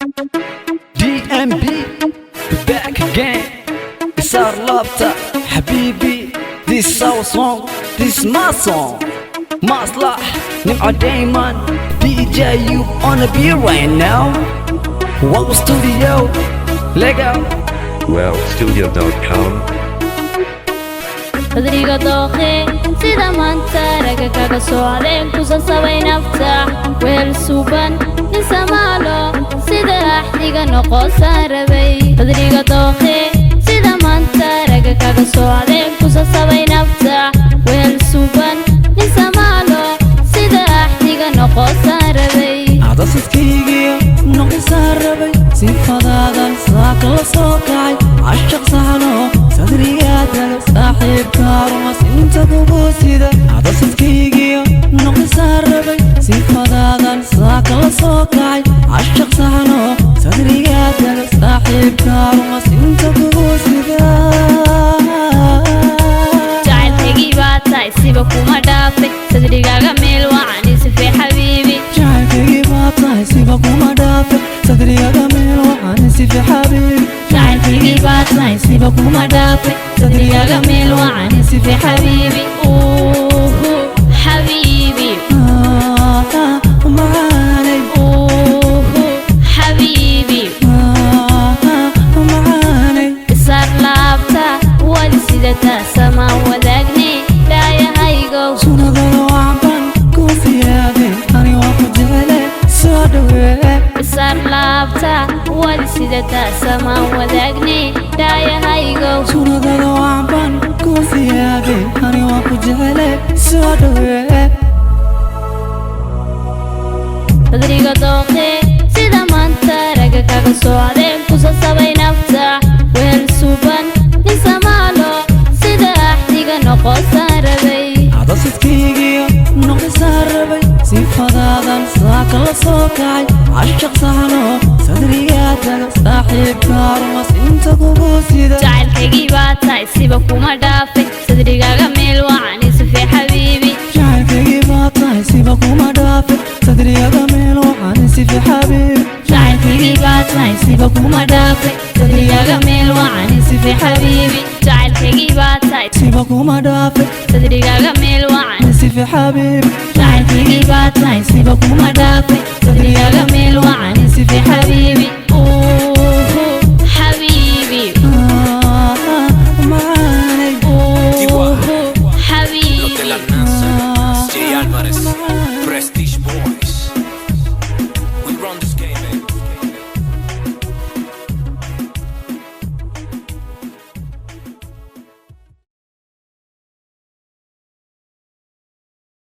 DMB back again. It's our laptop, Habibi. This is our song, this is my song. Maslah, Nim'a Diamond, DJ you on the beat right now. Wow Studio, Lego. Wowstudio.com. Rodrigo Doge, sida maanta raga kaga socdeen ku sasabay nafta weel suban nisamaalo sida axdiga noqo saarabay Rodrigo Doge, sida maanta raga kaga socdeen ku sasabay nafta weel suban nisamaalo sida axdiga noqo saarabay Ada sidkaygiyo noqo saarabay sifadaadan saaka la soo kacay ashaq saxno sadriyaada saaxiibka rumas inta kugu sida Ada sidkaygiyo noqo saarabay sifadaadan saaka la soo kacay ashaq saxno sadriyaada saaxiibka rumas inta kugu sida jacaylkaygii baa tahay siba kuma dhaafay sadrigaaga meel wacan isifay xabiibi jacaylkaygii baa tahay siba kuma dhaafay sadrigaaga meel wacan isifay xabiibi jacaylkaygii baa tahay siba kuma dhaafay sadrigaaga meel wacan isifay xabiibi xabiibi macaanay xabiibi macaanay isaar laabta wadi sidataa samaan wadaagne dhaayahaygow sunadada waxban ku fiyaade ani waa ku jecele soo dhawee isaar laabta wadi sidataa samaan wadaagne dhaayahaygow sunadada waxban ku fiyaade ani waa ku jecele soo dhawee Rodrigo Doge, sida maanta raga kaga socdeen ku sasabay nafta weel suban nisamaalo sida axdiga noqo saarabay Ada sidkaygiyo noqo saarabay sifadaadan saaka la soo kacay ashaq saxno sadriyaada saaxiibka rumas inta kugu sida jacaylkaygii baa tahay siba kuma dhaafay sadrigaaga meel wacan isifay xabiibi jacaylkaygii baa tahay siba kuma dhaafay sadriyaga meel wacan isifay xabiibi jacaylkaygii baa tahay siba kuma dhaafay sadrigaaga meel wacan isifay xabiibi jacaylkaygii baa tahay siba kuma dhaafay sadrigaaga meel wacan isifay xabiibi jacaylkaygii baa tahay siba kuma dhaafay sadrigaaga meel wacan